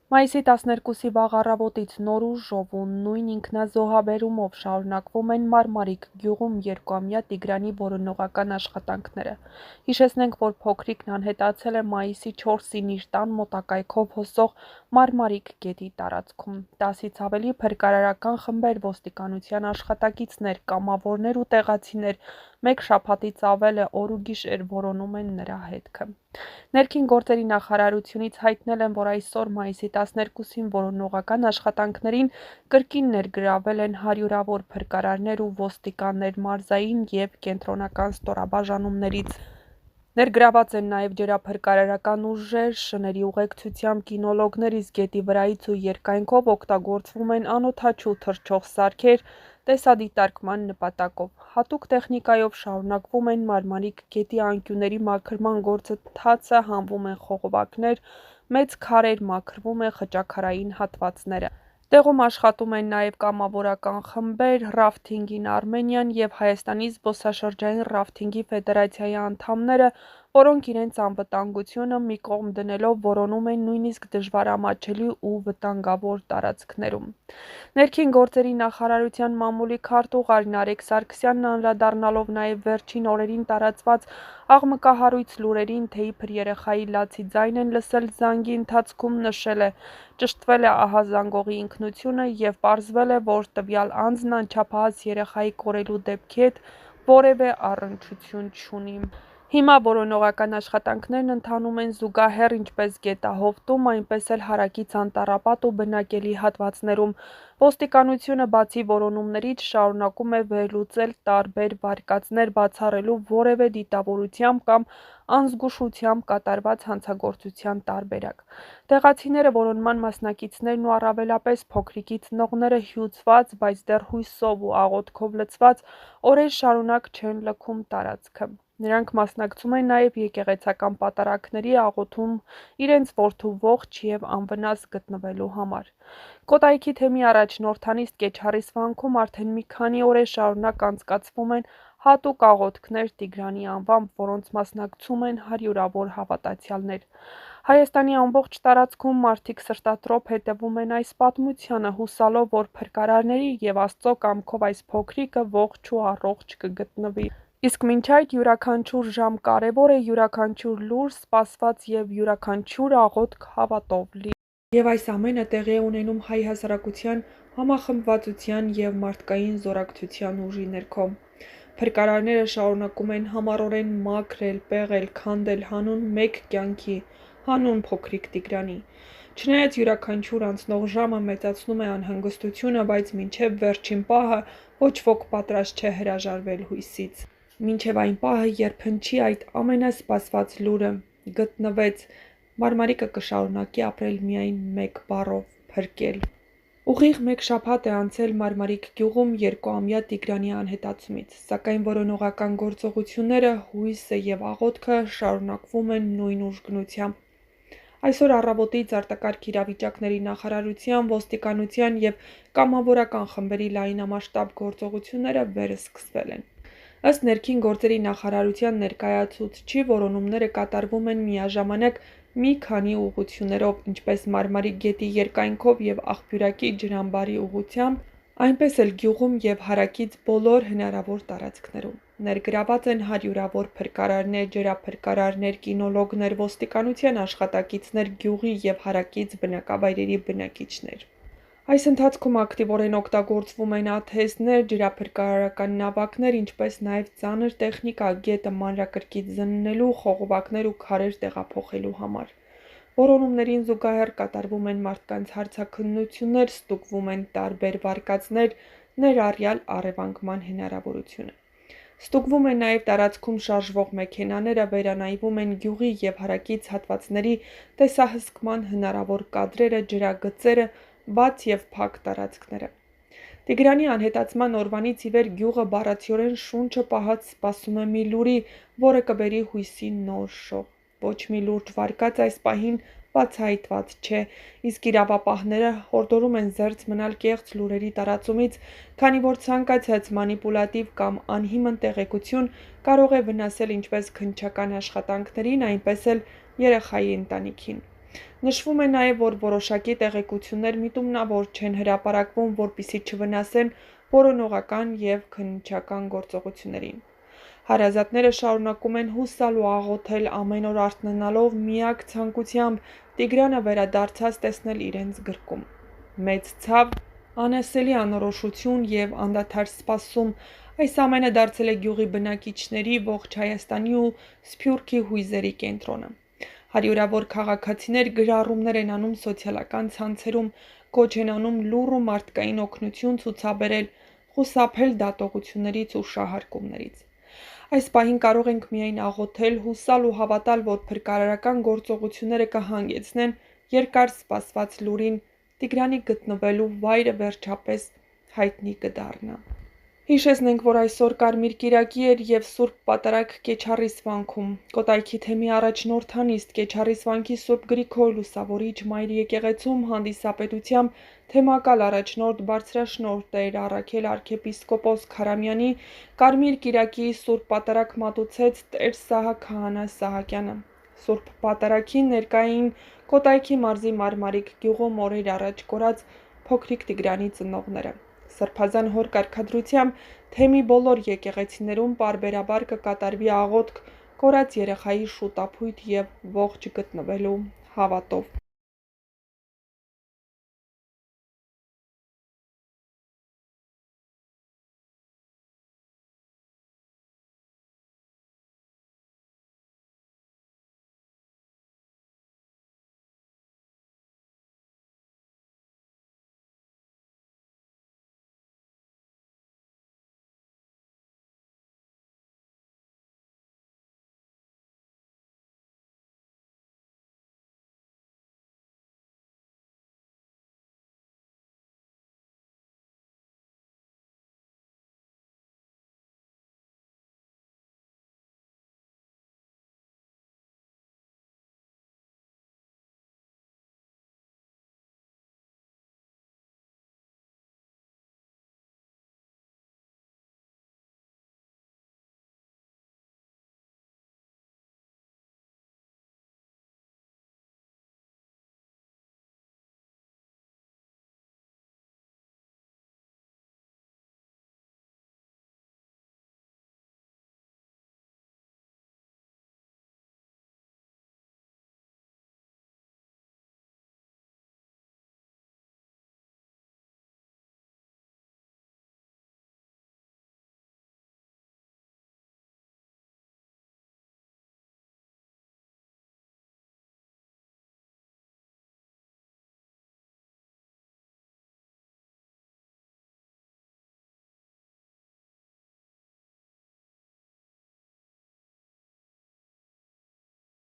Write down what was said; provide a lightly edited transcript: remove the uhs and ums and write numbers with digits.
Մայիսի 12-ի վաղ առավոտից նոր ուժով ու նույն ինքնազոհաբերումով շարունակվում են Մարմարիկ գյուղում երկուամյա Տիգրանի որոնողական աշխատանքները։ Հիշեցնենք, որ փոքրիկն անհետացել է մայիսի 4-ին իր տան մոտակայքով հոսող Մարմարիկ գետի տարածքում։ 10-ից ավելի փրկարարական խմբեր, ոստիկանության աշխատակիցներ, կամավորներ ու տեղացիներ մեկ շաբաթից ավել է օր ու գիշեր որոնում են նրա հետքը։ Ներքին գործերի նախարարությունից հայտնել են, որ այսօր մայիսի 12-ին որոնողական աշխատանքներին կրկին ներգրավել են հարյուրավոր փրկարարներ ու ոստիկաններ մարզային և կենտրոնական ստորաբաժանումներից։ Ներգրաված են նաև ջրափրկարարական ուժեր, շների ուղեկցությամբ կինոլոգներ, իսկ գետի վրայից ու երկայնքով օգտագործվում են անօդաչու թռչող սարքեր տեսադիտարկման նպատակով։ Հատուկ տեխնիկայով շարունակվում են Մարմարիկ գետի անկյունների մաքրման գործընթացը, հանվում են խողովակներ, մեծ քարեր, մաքրվում են խճաքարային հատվածները։ Տեղում աշխատում են նաև կամավորական խմբեր, Ռաֆթինգին Արմենիան և Հայաստանի զբոսաշրջային ռաֆթինգի ֆեդերացիայի անդամները, որոնք իրենց անվտանգությունը մի կողմ դնելով որոնում են նույնիսկ դժվարամատչելի ու վտանգավոր տարածքներում։ Ներքին գործերի նախարարության մամուլի քարտուղար Նարեկ Սարգսյանն անդրադառնալով նաև վերջին օրերին տարածված աղմկահարույց լուրերին, թե իբր երեխայի լացի ձայն են լսել զանգի ընթացքում, նշել է. ճշտվել է ահազանգողի ինքնությունը և պարզվել է, որ տվյալ անձն անչափահաս երեխայի կորելու դեպքի հետ որևէ առնչություն չունի։ Հիմա որոնողական աշխատանքներն ընթանում են զուգահեռ ինչպես գետահովտում, այնպես էլ հարակից անտառապատ ու բնակելի հատվածներում։ Ոստիկանությունը բացի որոնումներից շարունակում է վերլուծել տարբեր վարկածներ բացառելու որևէ դիտավորությամբ կամ անզգուշությամբ կատարված հանցագործության տարբերակ։ Տեղացիները, որոնման մասնակիցներն ու առավելապես փոքրիկի ծնողները հյուծված, բայց դեռ հույսով ու աղոթքով լցված, օրեր շարունակ չեն լքում տարածքը։ Նրանք մասնակցում են նաև եկեղեցական պատարագների, աղոթում իրենց որդու ողջ և անվնաս գտնվելու համար։ Կոտայքի թեմի առաջնորդանիստ Կեչարիս վանքում արդեն մի քանի օր է շարունակ անցկացվում են հատուկ աղոթքներ Տիգրանի անվամբ, որոնց մասնակցում են հարյուրավոր հավատացյալներ։ Հայաստանի ամբողջ տարածքում մարդիկ սրտատրոփ հետևում են այս պատմությանը, հուսալով, որ փրկարարների և Աստծո կամքով այս փոքրիկը ողջ ու առողջ կգտնվի։ Իսկ մինչ այդ յուրաքանչյուր ժամ կարևոր է, յուրաքանչյուր լուր սպասված և յուրաքանչյուր աղոթք հավատով լի։ Եվ այս ամենը տեղի է ունենում հայ հասարակության համախմբվածության և մարդկային զորակցության ուժի ներքո։ Փրկարարները շարունակում են համառորեն մաքրել, պեղել, քանդել հանուն մեկ կյանքի, հանուն փոքրիկ Տիգրանի։ Չնայած յուրաքանչյուր անցնող ժամը մեծացնում է անհանգստությունը, բայց մինչև վերջին պահը ոչ ոք պատրաստ չէ հրաժարվել հույսից։ Մինչև այն պահը, երբ հնչի այդ ամենասպասված լուրը՝ գտնվեց, Մարմարիկը կշարունակի ապրել միայն մեկ բառով՝ փրկել։ Ուղիղ մեկ շաբաթ է անցել Մարմարիկ գյուղում երկուամյա Տիգրանի անհետացումից, սակայն որոնողական գործողությունները, հույսը և աղոթքը շարունակվում են նույն ուժգնությամբ։ Այսօր առավոտից արտակարգ իրավիճակների նախարարության, ոստիկանության և կամավորական խմբերի լայնամասշտաբ գործողությունները վերսկսվել են։ Ըստ ներքին գործերի նախարարության ներկայացուցչի, որոնումները կատարվում են միաժամանակ մի քանի ուղղություններով, ինչպես Մարմարիկ գետի երկայնքով և Աղբյուրակի ջրամբարի ուղղությամբ, այնպես էլ գյուղում և հարակից բոլոր հնարավոր տարածքներում։ Ներգրաված են հարյուրավոր փրկարարներ, ջրափրկարարներ, կինոլոգներ, ոստիկանության աշխատակիցներ, գյուղի և հարակից բնակավայրերի բնակիչներ։ Այս ընթացքում ակտիվորեն օգտագործվում են աթեզներ, ջրափրկարարական նավակներ, ինչպես նաև ծանր տեխնիկա գետը մանրակրկիտ զննելու, խողովակներ ու քարեր տեղափոխելու համար։ Որոնումներին զուգահեռ կատարվում են մարդկանց հարցաքննություններ, ստուգվում են տարբեր վարկածներ, ներառյալ առևանգման հնարավորությունը։ Ստուգվում են նաև տարածքում շարժվող մեքենաները, վերանայվում են գյուղի և հարակից հատվածների տեսահսկման հնարավոր կադրերը, ջրագծերը, բաց և փակ տարածքները։ Տիգրանի անհետացման օրվանից ի վեր գյուղը բառացիորեն շունչը պահած սպասում է մի լուրի, որը կբերի հույսի նոր շող։ Ոչ մի լուրջ վարկած այս պահին բացահայտված չէ, իսկ իրավապահները հորդորում են զերծ մնալ կեղծ լուրերի տարածումից, քանի որ ցանկացած մանիպուլատիվ կամ անհիմն տեղեկություն կարող է վնասել ինչպես քննչական աշխատանքներին, այնպես էլ երեխայի ընտանիքին։ Նշվում է նաև, որ որոշակի տեղեկություններ միտումնավոր չեն հրապարակվում, որպեսզի չվնասեն որոնողական և քննչական գործողություններին։ Հարազատները շարունակում են հուսալ ու աղոթել, ամեն օր արթնանալով միակ ցանկությամբ Տիգրանը վերադարձած տեսնել իրենց գրկում։ Մեծ ցավ, անասելի անորոշություն և անդադար սպասում, այս ամենը դարձել է գյուղի բնակիչների, ողջ Հայաստանի ու Սփյուռքի հույզերի կենտրոնը։ Հարյուրավոր քաղաքացիներ գրառումներ են անում սոցիալական ցանցերում, կոչ են անում լուռ ու մարդկային օգնություն ցուցաբերել, խուսափել դատողություններից ու շահարկումներից։ Այս պահին կարող ենք միայն աղոթել, հուսալ ու հավատալ, որ փրկարարական գործողությունները կհանգեցնեն երկար սպասված լուրին, Տիգրանի գտնվելու վայրը վերջապես հայտնի կդառնա։ Հիշեցնենք, որ այսօր Կարմիր կիրակի էր և Սուրբ Պատարագ Կեչառիս վանքում։ Կոտայքի թեմի առաջնորդանիստ, Կեչառիս վանքի Սուրբ Գրիգոր Լուսավորիչ Մայր եկեղեցում հանդիսապետությամբ թեմակալ առաջնորդ բարձրաշնորհ Տեր Առաքել arczepiskopos Քարամյանի Կարմիր կիրակի Սուրբ Պատարագ մատուցեց Տեր Սահակ Քահանա Սահակյանը։ Սուրբ Պատարագին ներկա էին Կոտայքի մարզի Մարմարիկ գյուղում օրեր առաջ կորած փոքրիկ Տիգրանի ծնողները։ Սրբազան հոր կարգադրությամբ թեմի բոլոր եկեղեցիներում պարբերաբար կկատարվի աղոթք կորած երեխայի շուտափույթ և ողջ գտնվելու հավատով։